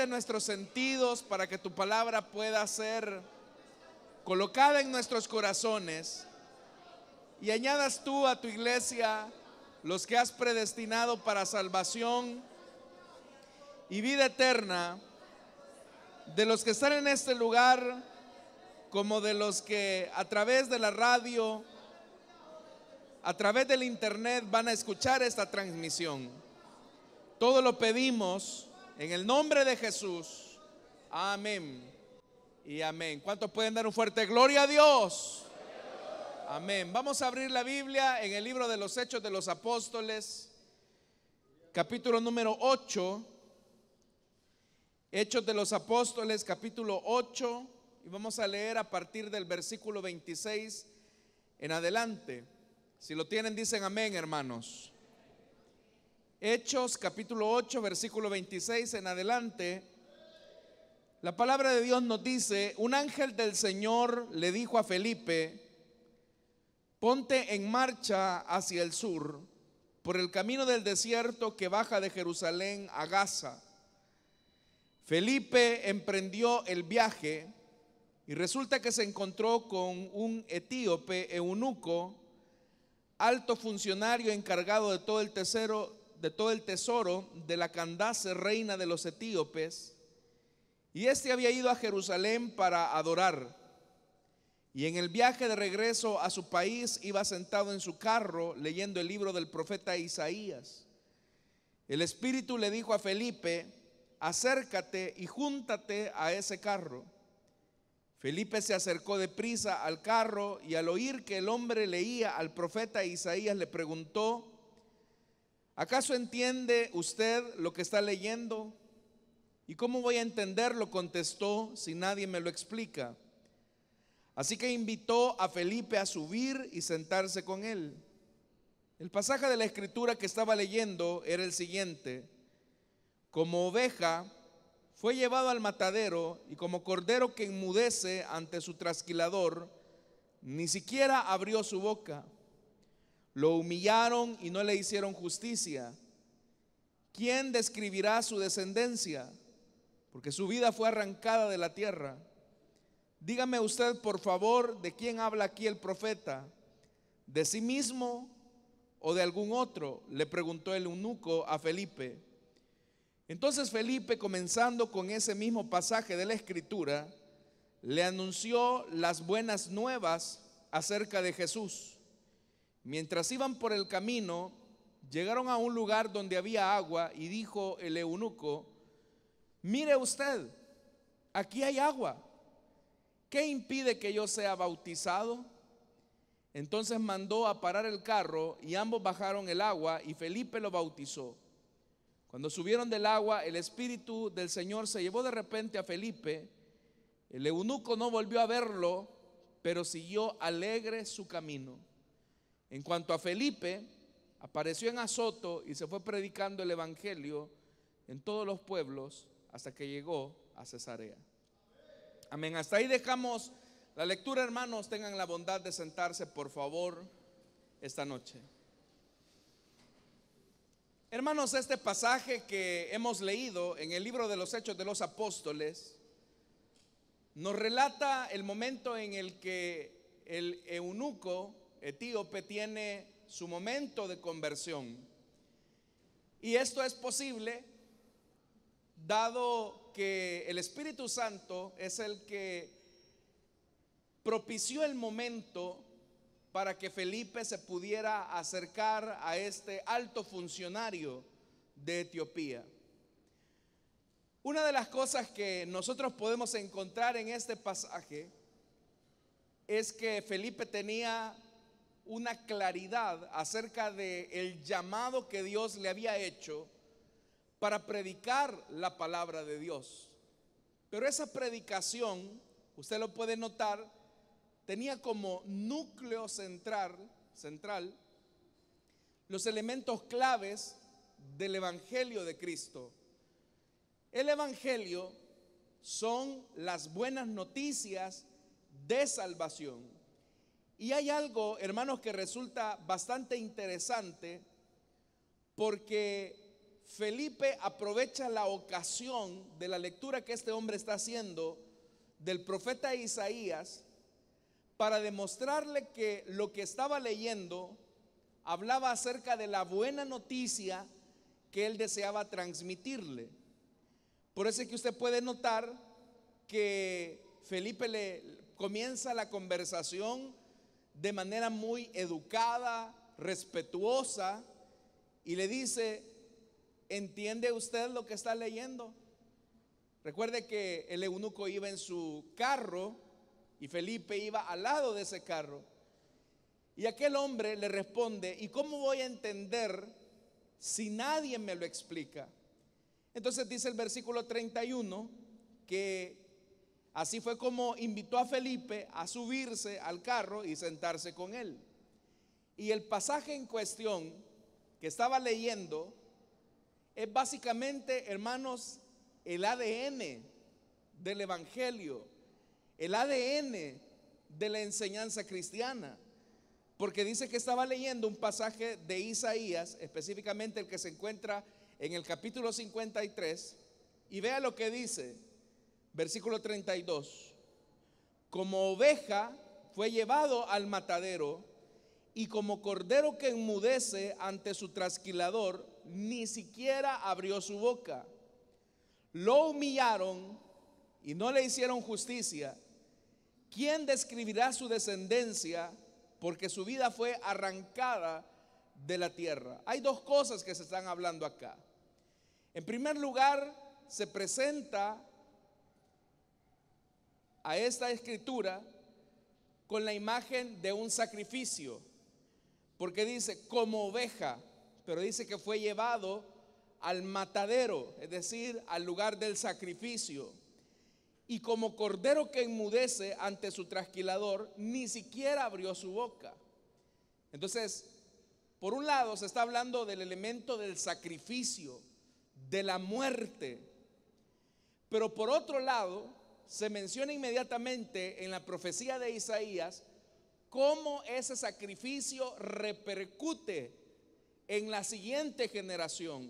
despiertes nuestros sentidos para que tu palabra pueda ser colocada en nuestros corazones y añadas tú a tu iglesia los que has predestinado para salvación y vida eterna, de los que están en este lugar como de los que a través de la radio, a través del internet van a escuchar esta transmisión. Todo lo pedimos en el nombre de Jesús. Amén y amén. ¿Cuántos pueden dar un fuerte gloria a Dios? Amén. Vamos a abrir la Biblia en el libro de los Hechos de los Apóstoles, capítulo número 8. Hechos de los Apóstoles, capítulo 8, y vamos a leer a partir del versículo 26 en adelante. Si lo tienen, dicen amén, hermanos. Hechos, capítulo 8, versículo 26 en adelante. La palabra de Dios nos dice: un ángel del Señor le dijo a Felipe: ponte en marcha hacia el sur, por el camino del desierto que baja de Jerusalén a Gaza. Felipe emprendió el viaje y resulta que se encontró con un etíope eunuco, alto funcionario encargado de todo el tesoro de la Candace, reina de los etíopes, y este había ido a Jerusalén para adorar. Y en el viaje de regreso a su país iba sentado en su carro leyendo el libro del profeta Isaías. El Espíritu le dijo a Felipe: acércate y júntate a ese carro. Felipe se acercó deprisa al carro y al oír que el hombre leía al profeta Isaías le preguntó: ¿acaso entiende usted lo que está leyendo? ¿Y cómo voy a entenderlo?, contestó, si nadie me lo explica. Así que invitó a Felipe a subir y sentarse con él. El pasaje de la escritura que estaba leyendo era el siguiente: como oveja fue llevado al matadero, y como cordero que enmudece ante su trasquilador, ni siquiera abrió su boca. Lo humillaron y no le hicieron justicia. ¿Quién describirá su descendencia? Porque su vida fue arrancada de la tierra. Dígame usted, por favor, ¿de quién habla aquí el profeta? ¿De sí mismo o de algún otro?, le preguntó el eunuco a Felipe. Entonces Felipe, comenzando con ese mismo pasaje de la escritura, le anunció las buenas nuevas acerca de Jesús. Mientras iban por el camino, llegaron a un lugar donde había agua, y dijo el eunuco: mire usted, aquí hay agua. ¿Qué impide que yo sea bautizado? Entonces mandó a parar el carro y ambos bajaron el agua y Felipe lo bautizó. Cuando subieron del agua, el Espíritu del Señor se llevó de repente a Felipe. El eunuco no volvió a verlo, pero siguió alegre su camino. En cuanto a Felipe, apareció en Azoto y se fue predicando el evangelio en todos los pueblos hasta que llegó a Cesarea. Amén. Hasta ahí dejamos la lectura, hermanos. Tengan la bondad de sentarse, por favor, esta noche. Hermanos, este pasaje que hemos leído en el libro de los Hechos de los Apóstoles nos relata el momento en el que el eunuco etíope tiene su momento de conversión. Y esto es posible dado que el Espíritu Santo es el que propició el momento para que Felipe se pudiera acercar a este alto funcionario de Etiopía. Una de las cosas que nosotros podemos encontrar en este pasaje es que Felipe tenía una claridad acerca del llamado que Dios le había hecho para predicar la palabra de Dios. Pero esa predicación, usted lo puede notar, tenía como núcleo central los elementos claves del Evangelio de Cristo. El Evangelio son las buenas noticias de salvación. Y hay algo, hermanos, que resulta bastante interesante, porque Felipe aprovecha la ocasión de la lectura que este hombre está haciendo del profeta Isaías para demostrarle que lo que estaba leyendo hablaba acerca de la buena noticia que él deseaba transmitirle. Por eso es que usted puede notar que Felipe le comienza la conversación de manera muy educada, respetuosa, y le dice: ¿entiende usted lo que está leyendo? Recuerde que el eunuco iba en su carro y Felipe iba al lado de ese carro. Y aquel hombre le responde: ¿y cómo voy a entender si nadie me lo explica? Entonces dice el versículo 31 que así fue como invitó a Felipe a subirse al carro y sentarse con él. Y el pasaje en cuestión que estaba leyendo es básicamente, hermanos, el ADN del evangelio, el ADN de la enseñanza cristiana. Porque dice que estaba leyendo un pasaje de Isaías, específicamente el que se encuentra en el capítulo 53, y vea lo que dice, versículo 32: como oveja fue llevado al matadero, y como cordero que enmudece ante su trasquilador, ni siquiera abrió su boca. Lo humillaron y no le hicieron justicia. ¿Quién describirá su descendencia? Porque su vida fue arrancada de la tierra. Hay dos cosas que se están hablando acá. En primer lugar, se presenta a esta escritura con la imagen de un sacrificio, porque dice como oveja, pero dice que fue llevado al matadero, es decir, al lugar del sacrificio. Y como cordero que enmudece ante su trasquilador, ni siquiera abrió su boca. Entonces, por un lado se está hablando del elemento del sacrificio, de la muerte. Pero por otro lado, se menciona inmediatamente en la profecía de Isaías cómo ese sacrificio repercute en la siguiente generación.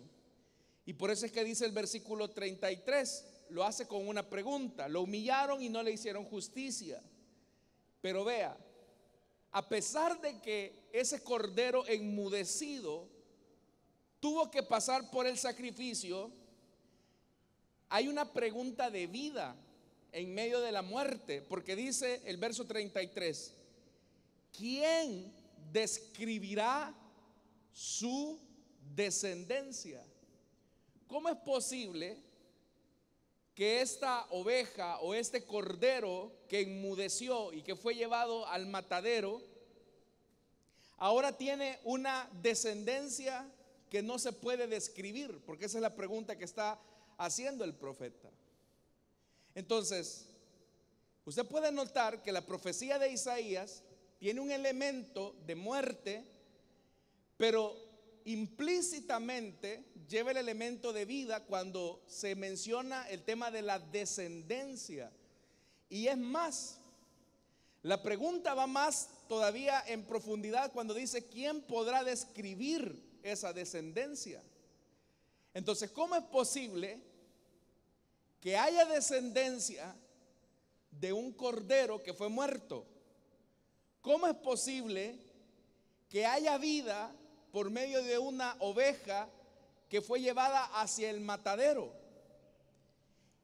Y por eso es que dice el versículo 33, lo hace con una pregunta: lo humillaron y no le hicieron justicia. Pero vea, a pesar de que ese cordero enmudecido tuvo que pasar por el sacrificio, hay una pregunta de vida en medio de la muerte, porque dice el verso 33: ¿quién describirá su descendencia? ¿Cómo es posible que esta oveja o este cordero que enmudeció y que fue llevado al matadero ahora tiene una descendencia que no se puede describir? Porque esa es la pregunta que está haciendo el profeta. Entonces, usted puede notar que la profecía de Isaías tiene un elemento de muerte, pero implícitamente lleva el elemento de vida cuando se menciona el tema de la descendencia. Y es más, la pregunta va más todavía en profundidad cuando dice: ¿quién podrá describir esa descendencia? Entonces, ¿cómo es posible que haya descendencia de un cordero que fue muerto? ¿Cómo es posible que haya vida por medio de una oveja que fue llevada hacia el matadero?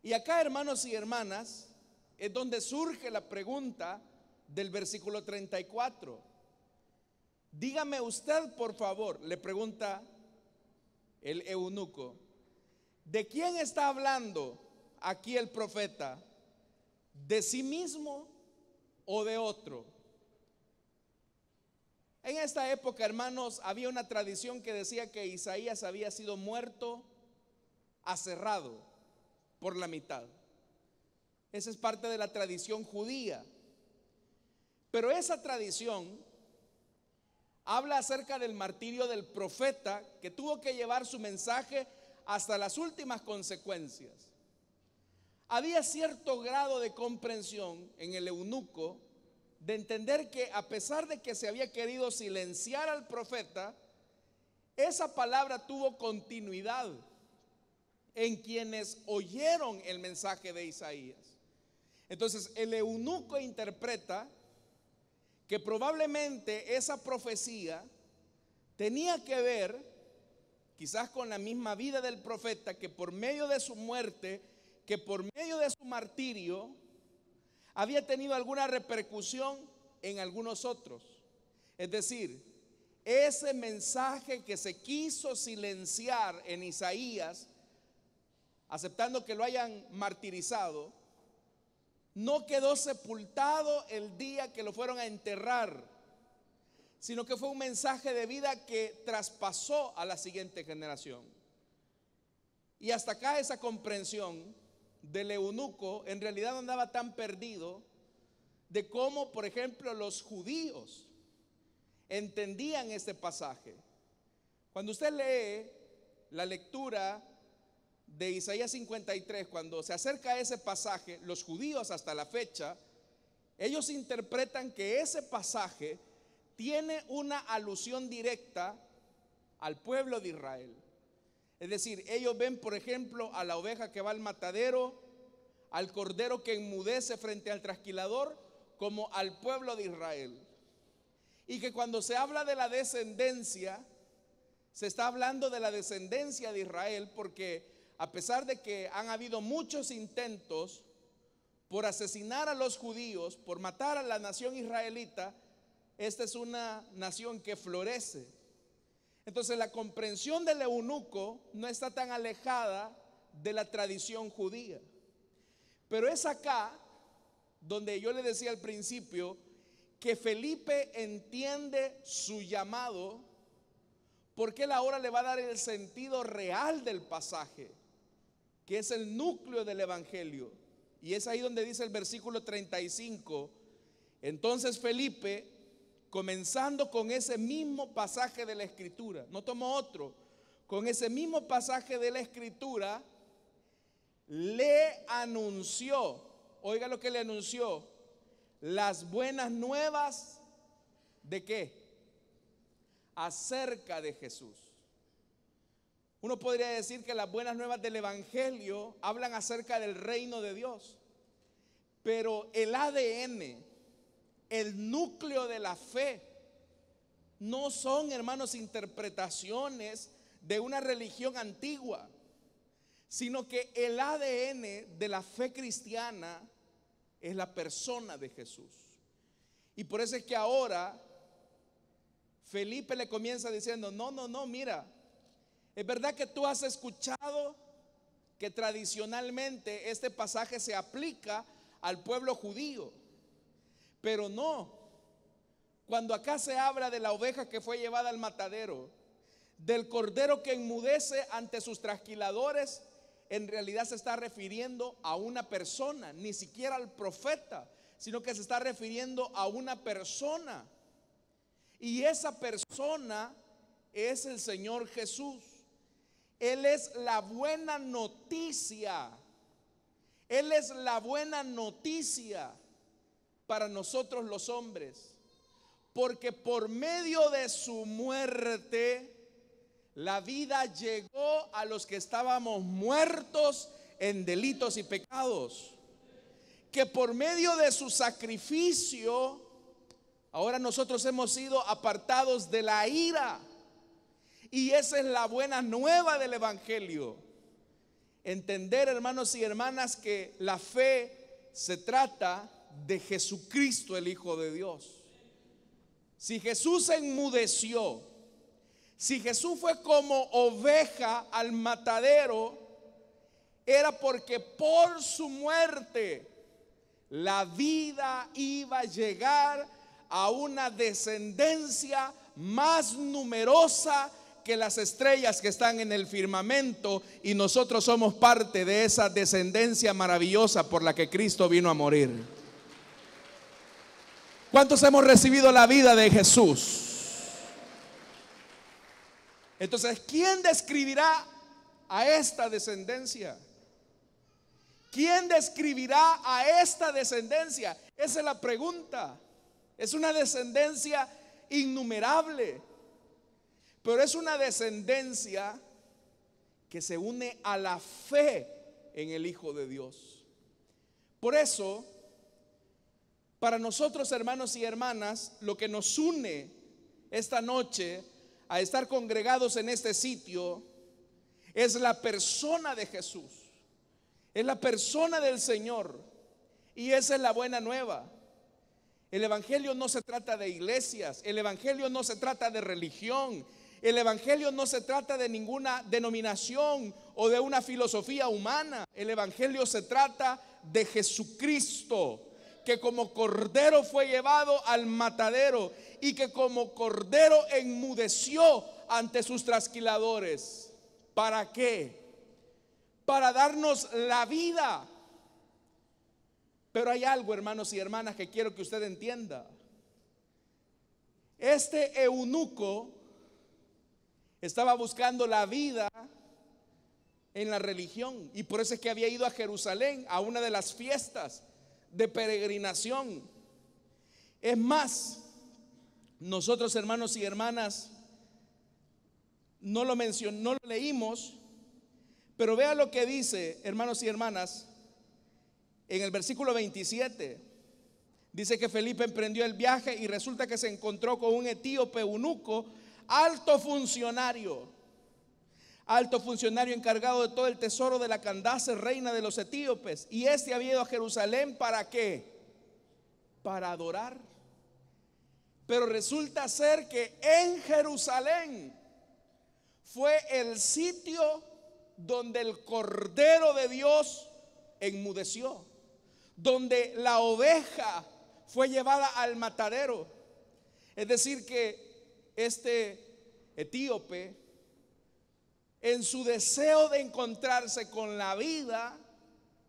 Y acá, hermanos y hermanas, es donde surge la pregunta del versículo 34. Dígame usted, por favor, le pregunta el eunuco, ¿de quién está hablando aquí el profeta? ¿De sí mismo o de otro? En esta época, hermanos, había una tradición que decía que Isaías había sido muerto aserrado por la mitad. Esa es parte de la tradición judía. Pero esa tradición habla acerca del martirio del profeta, que tuvo que llevar su mensaje hasta las últimas consecuencias. Había cierto grado de comprensión en el eunuco de entender que, a pesar de que se había querido silenciar al profeta, esa palabra tuvo continuidad en quienes oyeron el mensaje de Isaías. Entonces el eunuco interpreta que probablemente esa profecía tenía que ver quizás con la misma vida del profeta, que por medio de su muerte, que por medio de su martirio, había tenido alguna repercusión en algunos otros. Es decir, ese mensaje que se quiso silenciar en Isaías, aceptando que lo hayan martirizado, no quedó sepultado el día que lo fueron a enterrar, sino que fue un mensaje de vida que traspasó a la siguiente generación. Y hasta acá esa comprensión del eunuco en realidad no andaba tan perdido de cómo, por ejemplo, los judíos entendían este pasaje. Cuando usted lee la lectura de Isaías 53, cuando se acerca a ese pasaje, los judíos hasta la fecha, ellos interpretan que ese pasaje tiene una alusión directa al pueblo de Israel. Es decir, ellos ven, por ejemplo, a la oveja que va al matadero, al cordero que enmudece frente al trasquilador, como al pueblo de Israel. Y que cuando se habla de la descendencia, se está hablando de la descendencia de Israel, porque a pesar de que han habido muchos intentos por asesinar a los judíos, por matar a la nación israelita, esta es una nación que florece. Entonces la comprensión del eunuco no está tan alejada de la tradición judía. Pero es acá donde yo le decía al principio que Felipe entiende su llamado, porque él ahora le va a dar el sentido real del pasaje, que es el núcleo del evangelio. Y es ahí donde dice el versículo 35, entonces Felipe, comenzando con ese mismo pasaje de la escritura, no tomó otro, con ese mismo pasaje de la escritura, le anunció, oiga lo que le anunció, las buenas nuevas ¿de qué? Acerca de Jesús. Uno podría decir que las buenas nuevas del evangelio hablan acerca del reino de Dios, pero el ADN, el núcleo de la fe, no son, hermanos, interpretaciones de una religión antigua, sino que el ADN de la fe cristiana es la persona de Jesús. Y por eso es que ahora Felipe le comienza diciendo, no, mira, es verdad que tú has escuchado que tradicionalmente este pasaje se aplica al pueblo judío, pero no. Cuando acá se habla de la oveja que fue llevada al matadero, del cordero que enmudece ante sus trasquiladores, en realidad se está refiriendo a una persona, ni siquiera al profeta, sino que se está refiriendo a una persona. Y esa persona es el Señor Jesús. Él es la buena noticia. Él es la buena noticia para nosotros los hombres, porque por medio de su muerte la vida llegó a los que estábamos muertos en delitos y pecados, que por medio de su sacrificio ahora nosotros hemos sido apartados de la ira. Y esa es la buena nueva del evangelio. Entender, hermanos y hermanas, que la fe se trata de Jesucristo, el Hijo de Dios. Si Jesús enmudeció, si Jesús fue como oveja al matadero, era porque por su muerte la vida iba a llegar a una descendencia más numerosa que las estrellas que están en el firmamento, y nosotros somos parte de esa descendencia maravillosa por la que Cristo vino a morir. ¿Cuántos hemos recibido la vida de Jesús? Entonces, ¿quién describirá a esta descendencia? ¿Quién describirá a esta descendencia? Esa es la pregunta. Es una descendencia innumerable. Pero es una descendencia que se une a la fe en el Hijo de Dios. Por eso, para nosotros, hermanos y hermanas, lo que nos une esta noche a estar congregados en este sitio es la persona de Jesús, es la persona del Señor, y esa es la buena nueva. El evangelio no se trata de iglesias, el evangelio no se trata de religión, el evangelio no se trata de ninguna denominación o de una filosofía humana. El evangelio se trata de Jesucristo, que como cordero fue llevado al matadero y que como cordero enmudeció ante sus trasquiladores. ¿Para qué? Para darnos la vida. Pero hay algo, hermanos y hermanas, que quiero que usted entienda. Este eunuco estaba buscando la vida en la religión, y por eso es que había ido a Jerusalén a una de las fiestas de peregrinación. Es más, nosotros, hermanos y hermanas, no lo leímos, pero vea lo que dice, hermanos y hermanas, en el versículo 27. Dice que Felipe emprendió el viaje y resulta que se encontró con un etíope eunuco, alto funcionario encargado de todo el tesoro de la Candace, reina de los etíopes. Y este había ido a Jerusalén, ¿para qué? Para adorar. Pero resulta ser que en Jerusalén fue el sitio donde el Cordero de Dios enmudeció, donde la oveja fue llevada al matadero. Es decir, que este etíope, en su deseo de encontrarse con la vida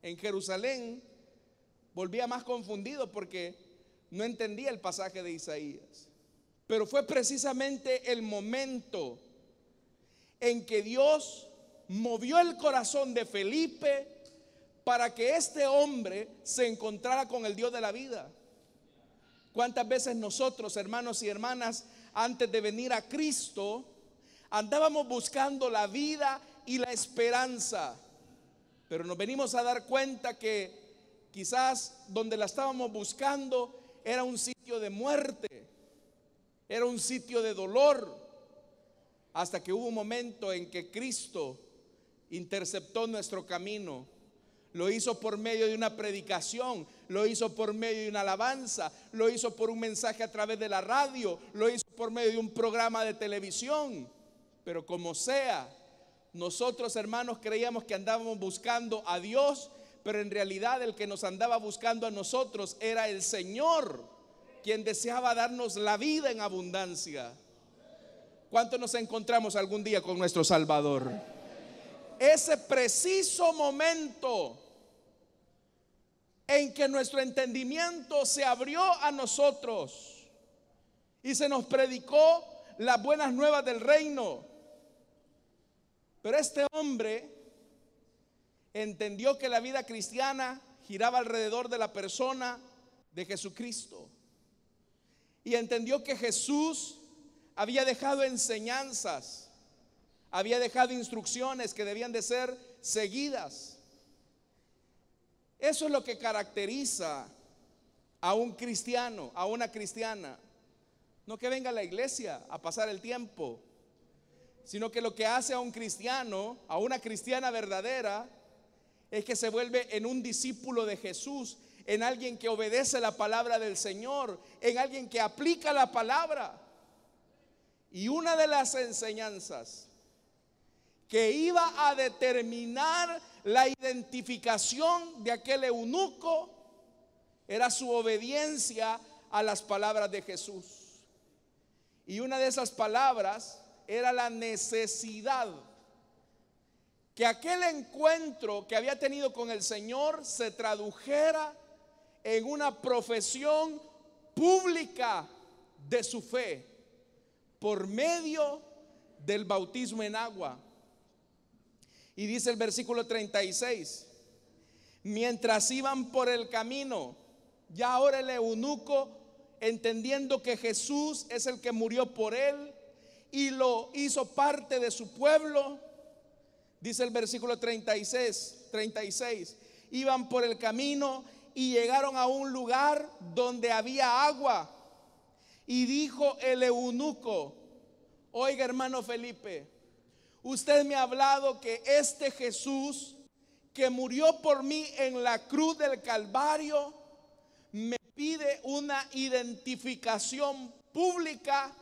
en Jerusalén, volvía más confundido porque no entendía el pasaje de Isaías. Pero fue precisamente el momento en que Dios movió el corazón de Felipe para que este hombre se encontrara con el Dios de la vida. ¿Cuántas veces nosotros, hermanos y hermanas, antes de venir a Cristo, andábamos buscando la vida y la esperanza? Pero nos venimos a dar cuenta que quizás donde la estábamos buscando era un sitio de muerte, era un sitio de dolor, hasta que hubo un momento en que Cristo interceptó nuestro camino. Lo hizo por medio de una predicación, lo hizo por medio de una alabanza, lo hizo por un mensaje a través de la radio, lo hizo por medio de un programa de televisión. Pero como sea, nosotros, hermanos, creíamos que andábamos buscando a Dios, pero en realidad el que nos andaba buscando a nosotros era el Señor, quien deseaba darnos la vida en abundancia. ¿Cuánto nos encontramos algún día con nuestro Salvador? Ese preciso momento en que nuestro entendimiento se abrió a nosotros y se nos predicó las buenas nuevas del reino. Pero este hombre entendió que la vida cristiana giraba alrededor de la persona de Jesucristo, y entendió que Jesús había dejado enseñanzas, había dejado instrucciones que debían de ser seguidas. Eso es lo que caracteriza a un cristiano, a una cristiana. No que venga a la iglesia a pasar el tiempo, sino que lo que hace a un cristiano, a una cristiana verdadera, es que se vuelve en un discípulo de Jesús, en alguien que obedece la palabra del Señor, en alguien que aplica la palabra. Y una de las enseñanzas que iba a determinar la identificación de aquel eunuco era su obediencia a las palabras de Jesús. Y una de esas palabras era la necesidad que aquel encuentro que había tenido con el Señor se tradujera en una profesión pública de su fe por medio del bautismo en agua. Y dice el versículo 36: mientras iban por el camino, ya ahora el eunuco, entendiendo que Jesús es el que murió por él y lo hizo parte de su pueblo. Dice el versículo 36, iban por el camino y llegaron a un lugar donde había agua. Y dijo el eunuco: oiga, hermano Felipe, usted me ha hablado que este Jesús que murió por mí en la cruz del Calvario me pide una identificación pública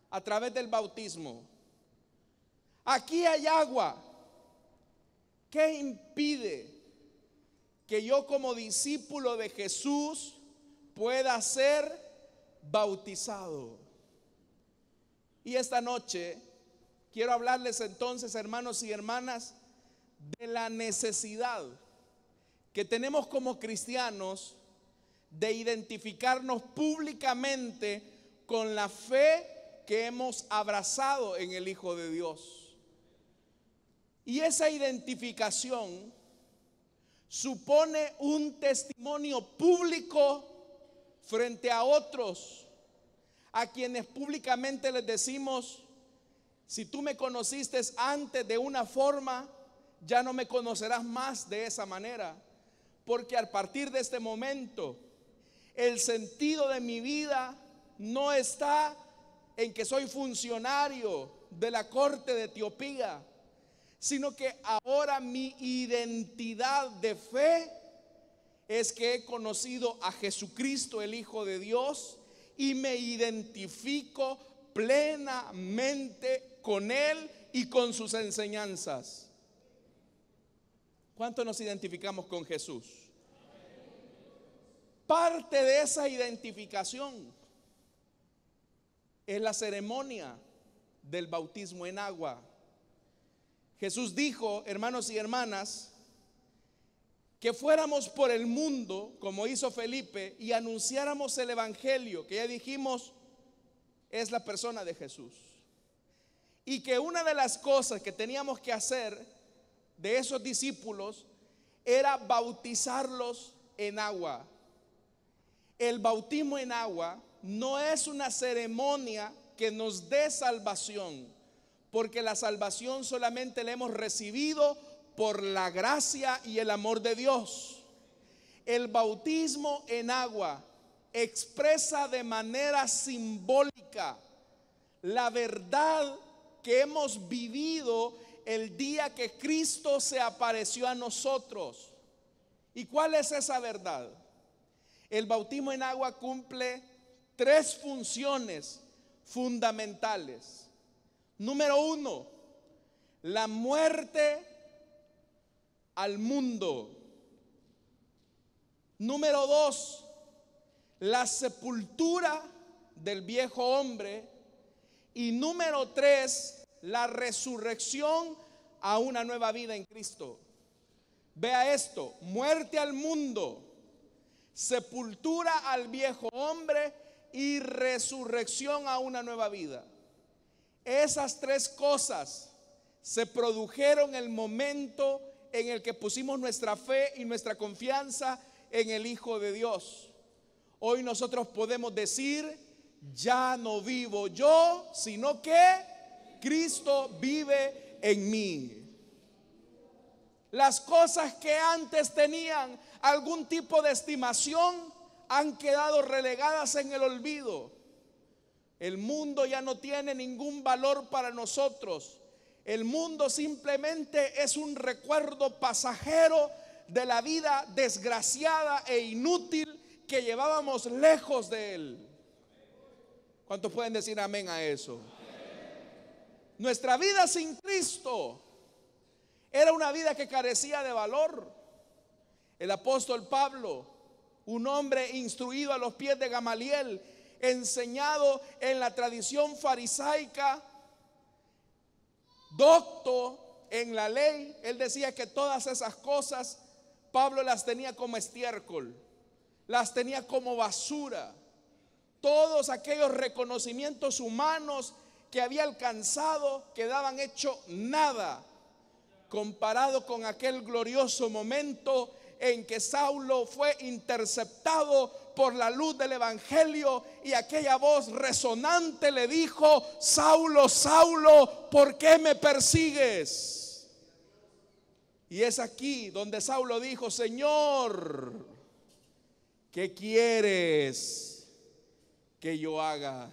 a través del bautismo. Aquí hay agua. ¿Qué impide que yo, como discípulo de Jesús, pueda ser bautizado? Y esta noche quiero hablarles entonces, hermanos y hermanas, de la necesidad que tenemos como cristianos de identificarnos públicamente con la fe que hemos abrazado en el Hijo de Dios. Y esa identificación supone un testimonio público frente a otros, a quienes públicamente les decimos: si tú me conociste antes de una forma, ya no me conocerás más de esa manera, porque a partir de este momento el sentido de mi vida no está en que soy funcionario de la corte de Etiopía, sino que ahora mi identidad de fe es que he conocido a Jesucristo, el Hijo de Dios, y me identifico plenamente con Él y con sus enseñanzas. ¿Cuánto nos identificamos con Jesús? Parte de esa identificación es la ceremonia del bautismo en agua. Jesús dijo, hermanos y hermanas, que fuéramos por el mundo, como hizo Felipe, y anunciáramos el evangelio, que ya dijimos es la persona de Jesús. Y que una de las cosas que teníamos que hacer de esos discípulos era bautizarlos en agua. El bautismo en agua no es una ceremonia que nos dé salvación, porque la salvación solamente la hemos recibido por la gracia y el amor de Dios. El bautismo en agua expresa de manera simbólica la verdad que hemos vivido el día que Cristo se apareció a nosotros. ¿Y cuál es esa verdad? El bautismo en agua cumple 3 funciones fundamentales. Número 1, la muerte al mundo. Número 2, la sepultura del viejo hombre. Y número 3, la resurrección a una nueva vida en Cristo. Vea esto: muerte al mundo, sepultura al viejo hombre y resurrección a una nueva vida. Esas 3 cosas se produjeron en el momento en el que pusimos nuestra fe y nuestra confianza en el Hijo de Dios. Hoy nosotros podemos decir: ya no vivo yo, sino que Cristo vive en mí. Las cosas que antes tenían algún tipo de estimación han quedado relegadas en el olvido. El mundo ya no tiene ningún valor para nosotros. El mundo simplemente es un recuerdo pasajero de la vida desgraciada e inútil que llevábamos lejos de él. ¿Cuántos pueden decir amén a eso? Nuestra vida sin Cristo era una vida que carecía de valor. El apóstol Pablo, un hombre instruido a los pies de Gamaliel, enseñado en la tradición farisaica, docto en la ley, él decía que todas esas cosas Pablo las tenía como estiércol, las tenía como basura. Todos aquellos reconocimientos humanos que había alcanzado quedaban hecho nada comparado con aquel glorioso momento en que Saulo fue interceptado por la luz del evangelio y aquella voz resonante le dijo: Saulo, Saulo, ¿por qué me persigues? Y es aquí donde Saulo dijo: Señor, ¿qué quieres que yo haga?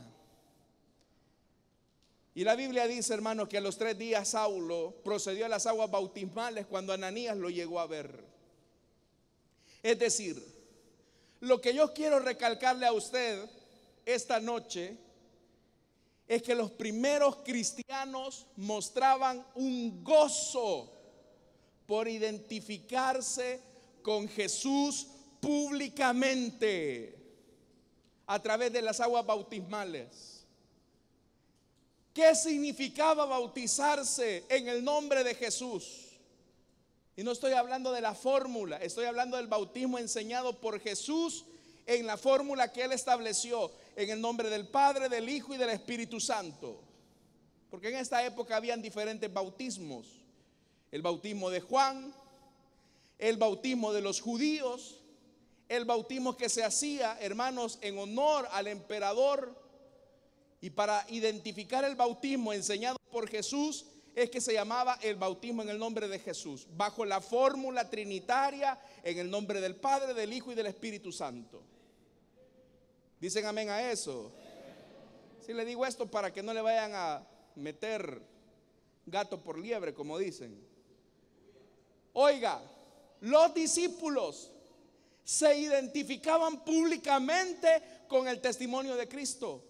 Y la Biblia dice, hermanos, que a los 3 días Saulo procedió a las aguas bautismales cuando Ananías lo llegó a ver. Es decir, lo que yo quiero recalcarle a usted esta noche es que los primeros cristianos mostraban un gozo por identificarse con Jesús públicamente a través de las aguas bautismales. ¿Qué significaba bautizarse en el nombre de Jesús? Y no estoy hablando de la fórmula, estoy hablando del bautismo enseñado por Jesús en la fórmula que Él estableció, en el nombre del Padre, del Hijo y del Espíritu Santo. Porque en esta época habían diferentes bautismos: el bautismo de Juan, el bautismo de los judíos, el bautismo que se hacía, hermanos, en honor al emperador. Y para identificar el bautismo enseñado por Jesús es que se llamaba el bautismo en el nombre de Jesús, bajo la fórmula trinitaria, en el nombre del Padre, del Hijo y del Espíritu Santo. ¿Dicen amén a eso? Si le digo esto para que no le vayan a meter gato por liebre, como dicen. Oiga, los discípulos se identificaban públicamente con el testimonio de Cristo.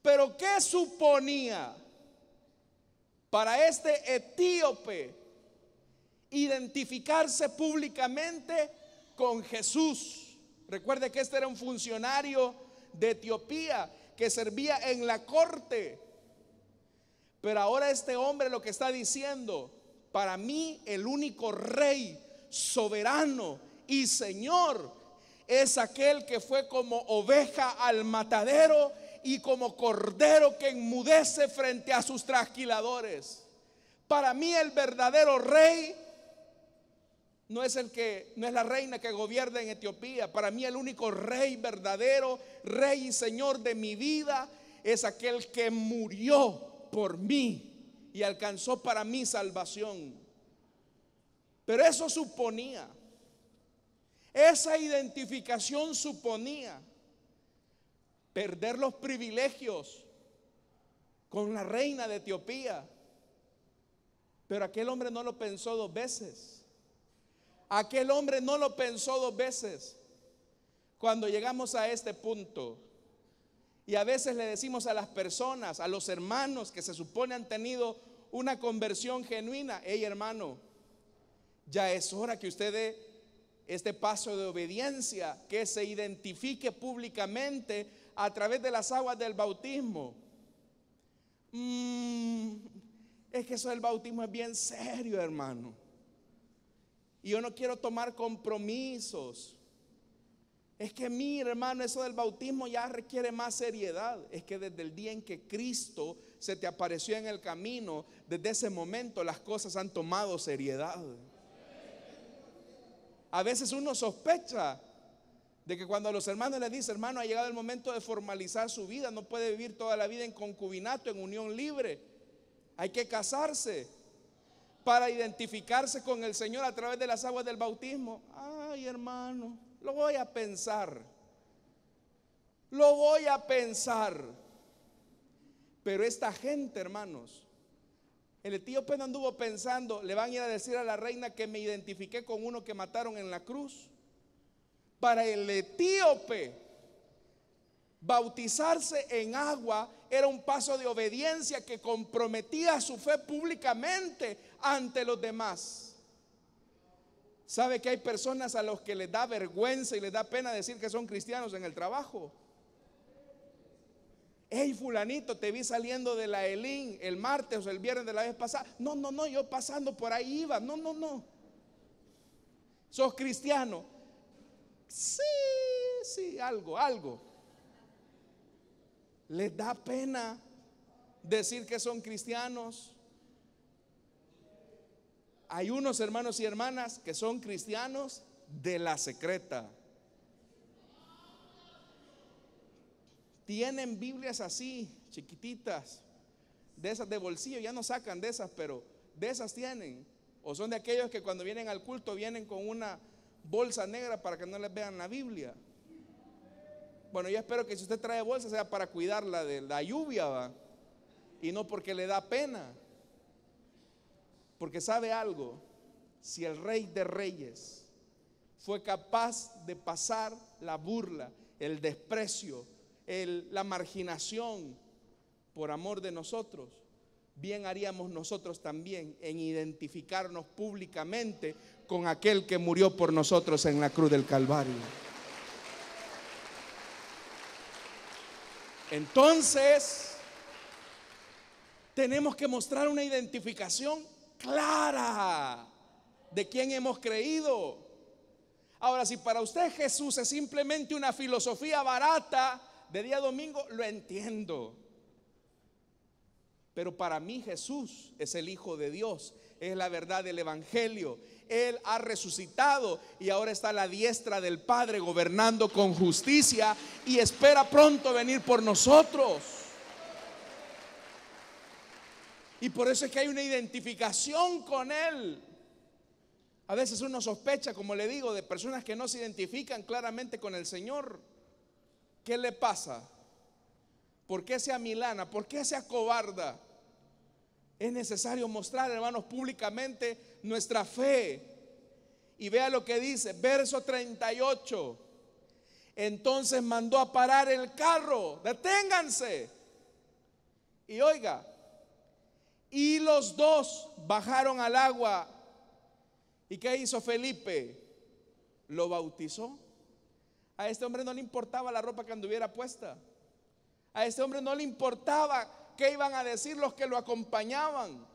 Pero ¿qué suponía para este etíope identificarse públicamente con Jesús? Recuerde que este era un funcionario de Etiopía que servía en la corte. Pero ahora este hombre lo que está diciendo: para mí el único rey soberano y Señor es aquel que fue como oveja al matadero y como cordero que enmudece frente a sus trasquiladores. Para mí el verdadero rey no es la reina que gobierna en Etiopía. Para mí el único rey verdadero, rey y señor de mi vida, es aquel que murió por mí y alcanzó para mí salvación. Pero eso suponía, esa identificación suponía perder los privilegios con la reina de Etiopía. Pero aquel hombre no lo pensó 2 veces. Aquel hombre no lo pensó 2 veces. Cuando llegamos a este punto, y a veces le decimos a las personas, a los hermanos que se supone han tenido una conversión genuina: hey, hermano, ya es hora que usted dé este paso de obediencia, que se identifique públicamente a través de las aguas del bautismo. Es que eso del bautismo es bien serio, hermano, y yo no quiero tomar compromisos. Es que mira, hermano, eso del bautismo ya requiere más seriedad. Es que desde el día en que Cristo se te apareció en el camino, desde ese momento las cosas han tomado seriedad. A veces uno sospecha de que cuando a los hermanos les dice: hermano, ha llegado el momento de formalizar su vida, no puede vivir toda la vida en concubinato, en unión libre, hay que casarse para identificarse con el Señor a través de las aguas del bautismo. Ay, hermano, lo voy a pensar, lo voy a pensar. Pero esta gente, hermanos, el etíope no anduvo pensando: le van a ir a decir a la reina que me identifiqué con uno que mataron en la cruz. Para el etíope, bautizarse en agua era un paso de obediencia que comprometía su fe públicamente ante los demás. ¿Sabe que hay personas a los que les da vergüenza y les da pena decir que son cristianos en el trabajo? Hey, fulanito, te vi saliendo de la Elín el martes o el viernes de la vez pasada. No, yo pasando por ahí iba. No. ¿Sos cristiano? Sí, algo. ¿Les da pena decir que son cristianos? hay unos hermanos y hermanas que son cristianos de la secreta. Tienen Biblias así, chiquititas, de esas de bolsillo, ya no sacan de esas, pero de esas tienen. O son de aquellos que cuando vienen al culto vienen con una bolsa negra para que no les vean la Biblia. Bueno, yo espero que si usted trae bolsa sea para cuidarla de la lluvia, ¿va? Y no porque le da pena. Porque sabe algo, si el Rey de Reyes fue capaz de pasar la burla, el desprecio, la marginación por amor de nosotros, bien haríamos nosotros también en identificarnos públicamente con aquel que murió por nosotros en la cruz del Calvario. Entonces, tenemos que mostrar una identificación clara de quién hemos creído. Ahora, si para usted Jesús es simplemente una filosofía barata de día domingo, lo entiendo. Pero para mí Jesús es el Hijo de Dios, es la verdad del Evangelio. Él ha resucitado y ahora está a la diestra del Padre gobernando con justicia y espera pronto venir por nosotros. Y por eso es que hay una identificación con Él. A veces uno sospecha, como le digo, de personas que no se identifican claramente con el Señor. ¿Qué le pasa? ¿Por qué se amilana? ¿Por qué se acobarda? Es necesario mostrar, hermanos, públicamente nuestra fe. Y vea lo que dice, verso 38. Entonces mandó a parar el carro, deténganse. Y oiga, y los dos bajaron al agua. ¿Y qué hizo Felipe? Lo bautizó. A este hombre no le importaba la ropa que anduviera puesta. A este hombre no le importaba qué iban a decir los que lo acompañaban.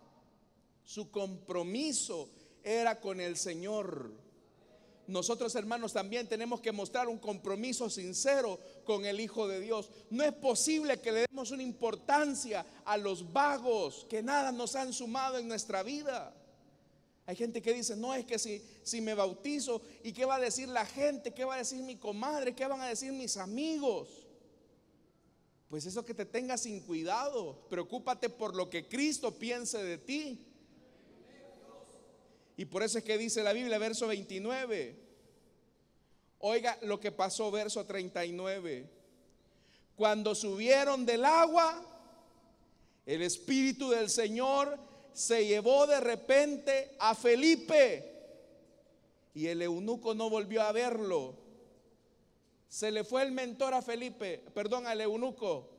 Su compromiso era con el Señor. Nosotros, hermanos, también tenemos que mostrar un compromiso sincero con el Hijo de Dios. No es posible que le demos una importancia a los vagos que nada nos han sumado en nuestra vida. Hay gente que dice, no, es que si me bautizo, ¿y qué va a decir la gente? ¿Qué va a decir mi comadre? ¿Qué van a decir mis amigos? Pues eso que te tenga sin cuidado. Preocúpate por lo que Cristo piense de ti. Y por eso es que dice la Biblia, verso 29. Oiga lo que pasó, verso 39. Cuando subieron del agua, el Espíritu del Señor se llevó de repente a Felipe y el eunuco no volvió a verlo. Se le fue el mentor a Felipe, perdón, al eunuco.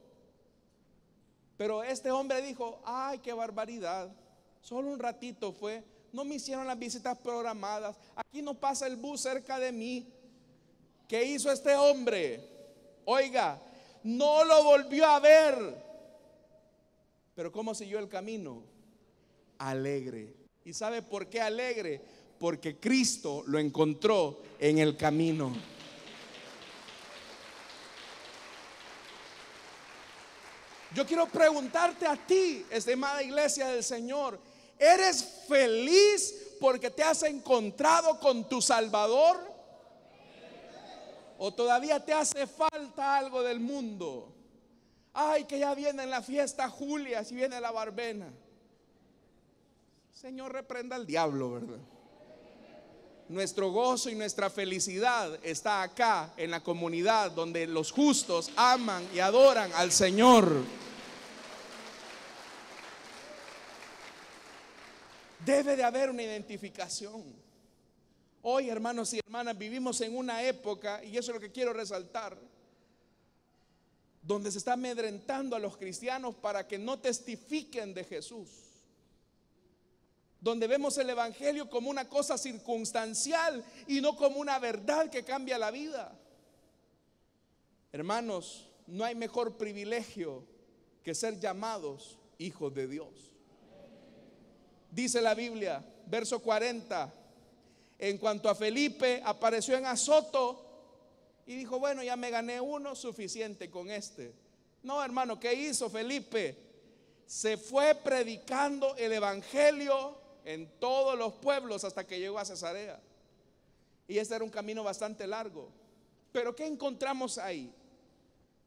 Pero este hombre dijo, ay, qué barbaridad, solo un ratito fue, no me hicieron las visitas programadas, aquí no pasa el bus cerca de mí. ¿Qué hizo este hombre? Oiga, no lo volvió a ver. Pero ¿cómo siguió el camino? Alegre. ¿Y sabe por qué alegre? Porque Cristo lo encontró en el camino. Yo quiero preguntarte a ti, estimada iglesia del Señor, ¿eres feliz porque te has encontrado con tu Salvador? ¿O todavía te hace falta algo del mundo? Ay, que ya viene la fiesta Julia, si viene la verbena. Señor, reprenda al diablo, ¿verdad? Nuestro gozo y nuestra felicidad está acá en la comunidad donde los justos aman y adoran al Señor. Debe de haber una identificación. Hoy, hermanos y hermanas, vivimos en una época, y eso es lo que quiero resaltar, donde se está amedrentando a los cristianos para que no testifiquen de Jesús. Donde vemos el evangelio como una cosa circunstancial y no como una verdad que cambia la vida. Hermanos, no hay mejor privilegio que ser llamados hijos de Dios. Dice la Biblia, verso 40, en cuanto a Felipe, apareció en Azoto y dijo, bueno, ya me gané uno, suficiente con este. No, hermano, ¿qué hizo Felipe? Se fue predicando el evangelio en todos los pueblos hasta que llegó a Cesarea. Y este era un camino bastante largo. Pero ¿qué encontramos ahí?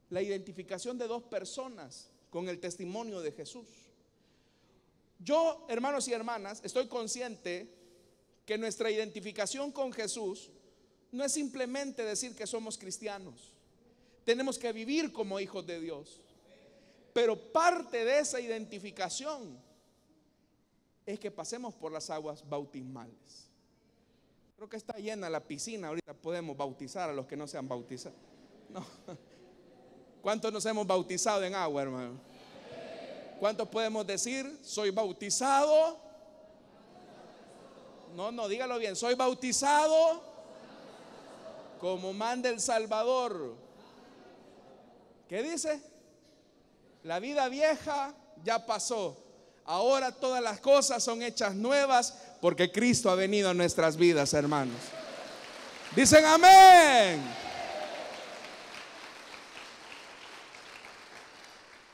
La identificación de dos personas con el testimonio de Jesús. Yo, hermanos y hermanas, estoy consciente que nuestra identificación con Jesús no es simplemente decir que somos cristianos. Tenemos que vivir como hijos de Dios. Pero parte de esa identificación es que pasemos por las aguas bautismales. Creo que está llena la piscina. Ahorita podemos bautizar a los que no se han bautizado. No. ¿Cuántos nos hemos bautizado en agua, hermano? ¿Cuántos podemos decir, soy bautizado? No, dígalo bien. Soy bautizado como manda el Salvador. ¿Qué dice? La vida vieja ya pasó. Ahora todas las cosas son hechas nuevas porque Cristo ha venido a nuestras vidas, hermanos. Dicen amén.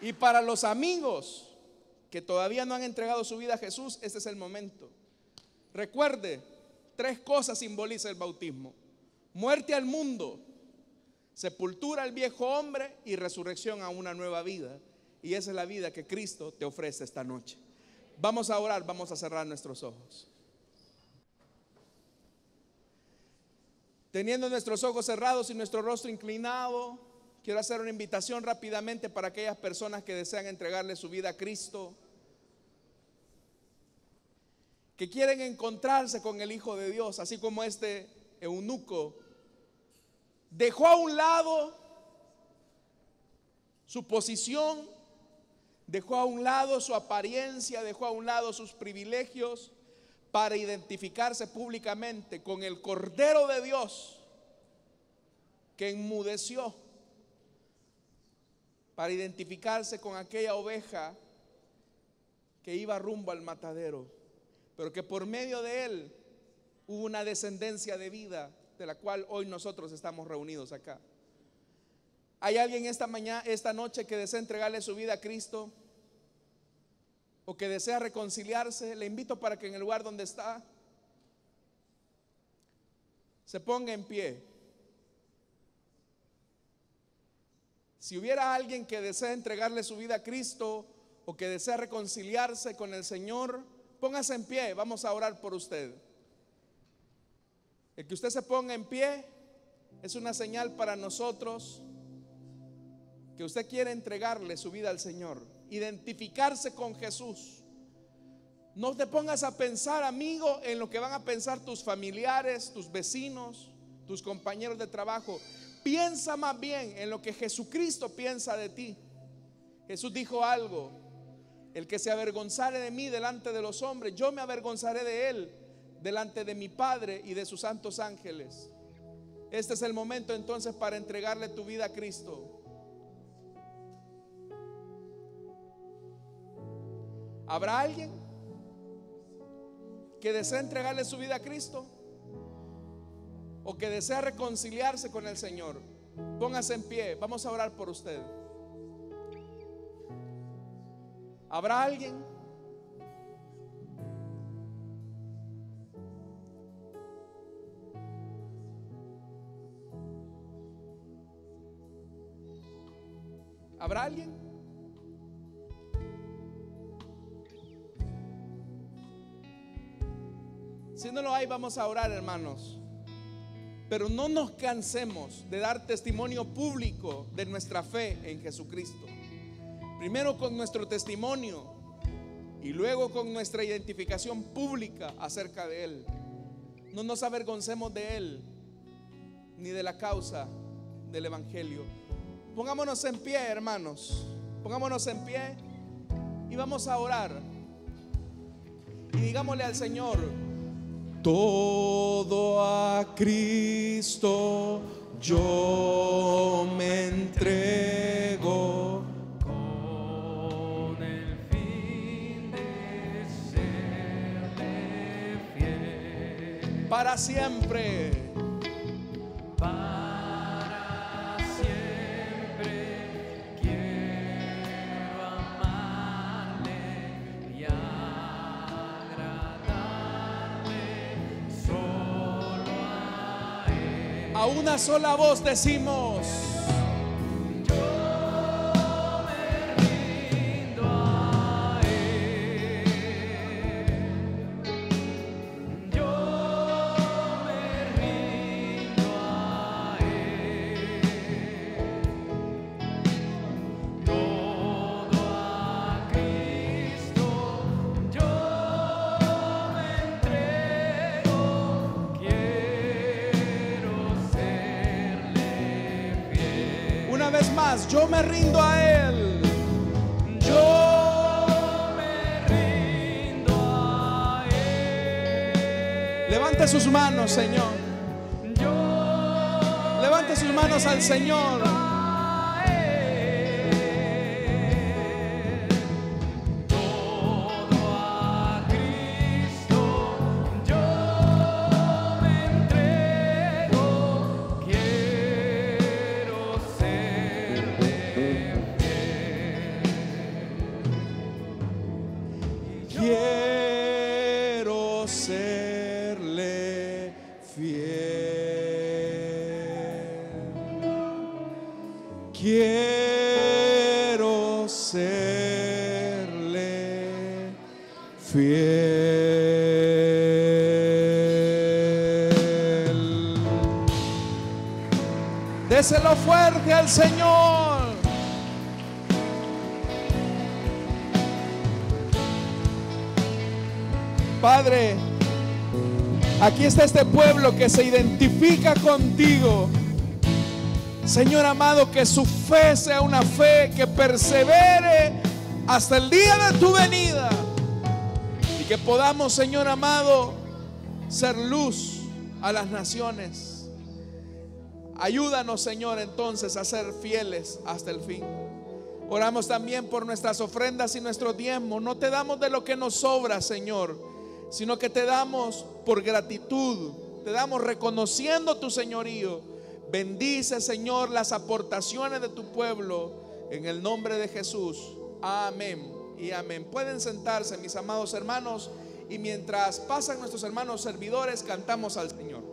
Y para los amigos que todavía no han entregado su vida a Jesús, este es el momento. Recuerde, 3 cosas simboliza el bautismo: muerte al mundo, sepultura al viejo hombre y resurrección a una nueva vida. Y esa es la vida que Cristo te ofrece esta noche. Vamos a orar, vamos a cerrar nuestros ojos. Teniendo nuestros ojos cerrados y nuestro rostro inclinado, quiero hacer una invitación rápidamente para aquellas personas que desean entregarle su vida a Cristo, que quieren encontrarse con el Hijo de Dios, así como este eunuco dejó a un lado su posición, dejó a un lado su apariencia, dejó a un lado sus privilegios para identificarse públicamente con el Cordero de Dios que enmudeció, para identificarse con aquella oveja que iba rumbo al matadero, pero que por medio de él hubo una descendencia de vida de la cual hoy nosotros estamos reunidos acá. ¿Hay alguien esta noche que desea entregarle su vida a Cristo o que desea reconciliarse? Le invito para que en el lugar donde está se ponga en pie. Si hubiera alguien que desea entregarle su vida a Cristo o que desea reconciliarse con el Señor, póngase en pie, vamos a orar por usted. El que usted se ponga en pie es una señal para nosotros que usted quiere entregarle su vida al Señor, identificarse con Jesús. No te pongas a pensar, amigo, en lo que van a pensar tus familiares, tus vecinos, tus compañeros de trabajo. Piensa más bien en lo que Jesucristo piensa de ti. Jesús dijo algo: el que se avergonzare de mí delante de los hombres, yo me avergonzaré de él delante de mi Padre y de sus santos ángeles. Este es el momento entonces para entregarle tu vida a Cristo. ¿Habrá alguien que desea entregarle su vida a Cristo o que desea reconciliarse con el Señor? Póngase en pie, vamos a orar por usted. ¿Habrá alguien? ¿Habrá alguien? Si no lo hay, vamos a orar, hermanos. Pero no nos cansemos de dar testimonio público de nuestra fe en Jesucristo. Primero con nuestro testimonio y luego con nuestra identificación pública acerca de Él. No nos avergoncemos de Él ni de la causa del Evangelio. Pongámonos en pie, hermanos. Pongámonos en pie y vamos a orar. Y digámosle al Señor: todo a Cristo yo me entrego, con el fin de serle fiel. para siempre. Para siempre quiero amarle y agradarle. A una sola voz decimos: una vez más, yo me rindo a Él. Yo me rindo a Él. Levante sus manos, Señor. Levante sus manos al Señor. Quiero serle fiel. Quiero serle fiel. Déselo fuerte al Señor. Padre, aquí está este pueblo que se identifica contigo. Señor amado, que su fe sea una fe que persevere hasta el día de tu venida. Y que podamos, Señor amado, ser luz a las naciones. Ayúdanos, Señor, entonces a ser fieles hasta el fin. Oramos también por nuestras ofrendas y nuestro diezmo. No te damos de lo que nos sobra, Señor, sino que te damos por gratitud, te damos reconociendo tu señorío. Bendice, Señor, las aportaciones de tu pueblo en el nombre de Jesús. Amén y amén. Pueden sentarse, mis amados hermanos, y mientras pasan nuestros hermanos servidores, cantamos al Señor.